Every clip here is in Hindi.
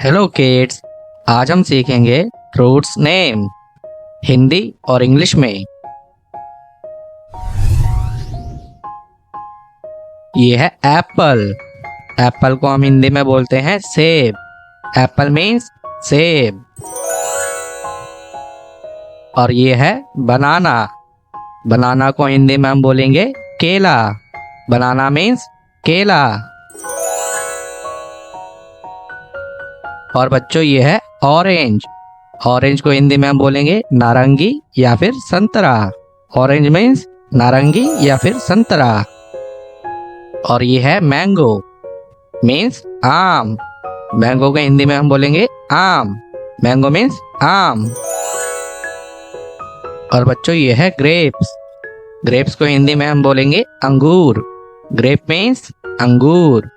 Hello kids. आज हम सीखेंगे फ्रूट्स नेम हिंदी और इंग्लिश में। ये है एप्पल। एप्पल को हम हिंदी में बोलते हैं सेब। एप्पल मीन्स सेब। और ये है बनाना। बनाना को हिंदी में हम बोलेंगे केला। बनाना मीन्स केला। और बच्चों ये है ऑरेंज। ऑरेंज को हिंदी में हम बोलेंगे नारंगी या फिर संतरा। ऑरेंज मीन्स नारंगी या फिर संतरा। और ये है मैंगो मीन्स आम। मैंगो को हिंदी में हम बोलेंगे आम। मैंगो मीन्स आम। और बच्चों ये है ग्रेप्स। ग्रेप्स को हिंदी में हम बोलेंगे अंगूर। ग्रेप मीन्स अंगूर।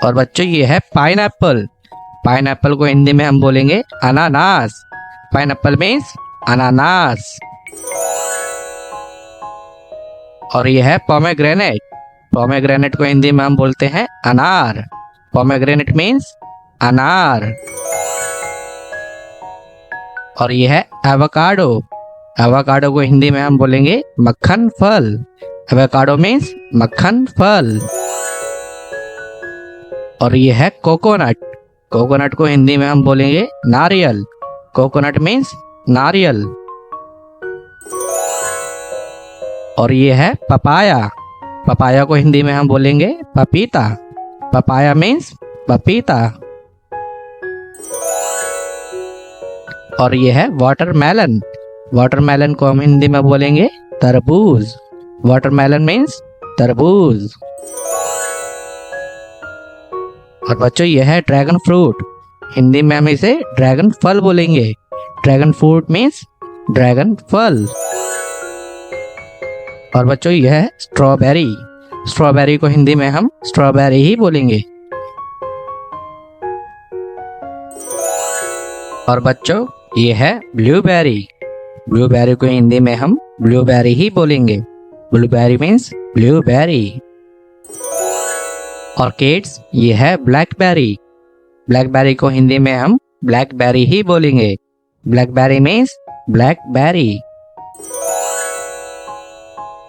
और बच्चों ये है पाइनएप्पल। पाइनएप्पल को हिंदी में हम बोलेंगे अनानास। पाइनएप्पल मीन्स अनानास। और ये है पोमेग्रेनेट। पोमेग्रेनेट को हिंदी में हम बोलते हैं अनार। पोमेग्रेनेट मीन्स अनार। और ये है एवोकाडो। एवोकाडो को हिंदी में हम बोलेंगे मक्खन फल। एवोकाडो मीन्स मक्खन फल। और ये है कोकोनट। कोकोनट को हिंदी में हम बोलेंगे नारियल। कोकोनट मीन्स नारियल। और ये है पपाया। पपाया को हिंदी में हम बोलेंगे पपीता। पपाया मीन्स पपीता। और ये है वाटरमेलन। वाटरमेलन को हम हिंदी में बोलेंगे तरबूज। वाटरमेलन मीन्स तरबूज। और बच्चों यह है ड्रैगन फ्रूट। हिंदी में हम इसे ड्रैगन फल बोलेंगे। ड्रैगन फ्रूट मीन्स ड्रैगन फल। और बच्चों यह है स्ट्रॉबेरी। स्ट्रॉबेरी को हिंदी में हम स्ट्रॉबेरी ही बोलेंगे। और बच्चों यह है ब्लूबेरी। ब्लूबेरी को हिंदी में हम ब्लूबेरी ही बोलेंगे। Blueberry means blueberry. और किड्स ये है ब्लैकबेरी। ब्लैकबेरी को हिंदी में हम ब्लैकबेरी ही बोलेंगे। Blackberry means blackberry.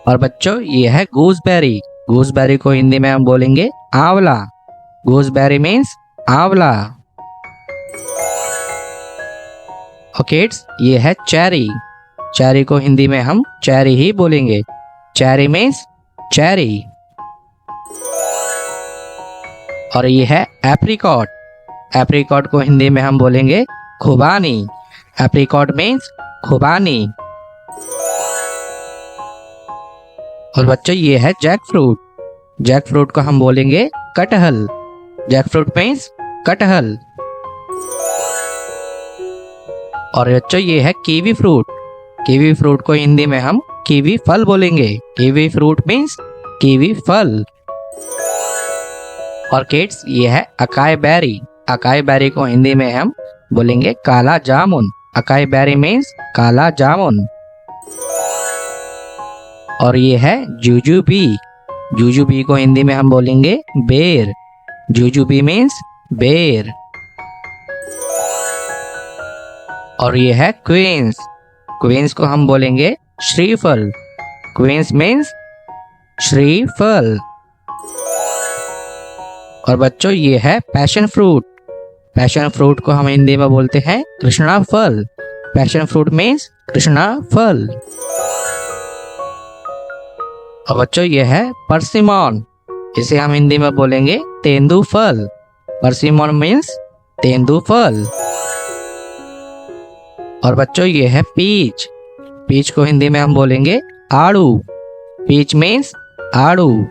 और बच्चों ये है गूसबेरी। गूसबेरी को हिंदी में हम बोलेंगे आंवला। गूसबेरी मीन्स आंवला। और किड्स ये है चेरी। चेरी को हिंदी में हम चेरी ही बोलेंगे। Cherry means cherry. और ये है एप्रिकॉट। एप्रिकॉट को हिंदी में हम बोलेंगे खुबानी। एप्रिकॉट मीन्स खुबानी। और बच्चों ये है जैक फ्रूट। जैक फ्रूट को हम बोलेंगे कटहल। जैक फ्रूट मीन्स कटहल। और बच्चों ये है कीवी फ्रूट। कीवी फ्रूट को हिंदी में हम कीवी फल बोलेंगे। कीवी फ्रूट मीन्स कीवी फल। और किड्स ये है अकाई बेरी। अकाई बेरी को हिंदी में हम बोलेंगे काला जामुन। अकाई बेरी मीन्स काला जामुन। और ये है जुजुबी। जुजुबी को हिंदी में हम बोलेंगे बेर। जुजुबी मीन्स बेर। और ये है क्वींस। क्वींस को हम बोलेंगे श्रीफल। क्वींस मीन्स श्रीफल। और बच्चों ये है पैशन फ्रूट। पैशन फ्रूट को हम हिंदी में बोलते हैं कृष्णा फल। पैशन फ्रूट मीन्स कृष्णा फल। और बच्चों ये है परसिमन। इसे हम हिंदी में बोलेंगे तेंदू फल। परसिमन मीन्स तेंदू फल। और बच्चों ये है पीच। पीच को हिंदी में हम बोलेंगे आड़ू। पीच मीन्स आड़ू।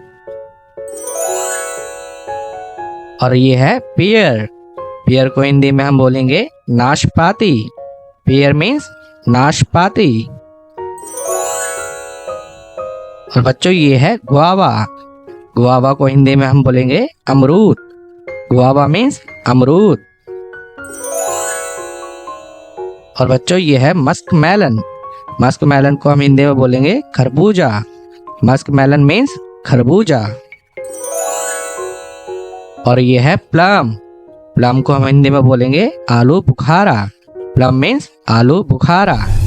और ये है पियर। पियर को हिंदी में हम बोलेंगे नाशपाती। पियर मीन्स नाशपाती। और बच्चों ये है गुआवा। गुआवा को हिंदी में हम बोलेंगे अमरूद। गुआवा मीन्स अमरूद। और बच्चों ये है मस्क मेलन। मस्क मेलन को हम हिंदी में बोलेंगे खरबूजा। मस्क मेलन मीन्स खरबूजा। और ये है प्लम। प्लम को हम हिंदी में बोलेंगे आलू बुखारा। प्लम मीन्स आलू बुखारा।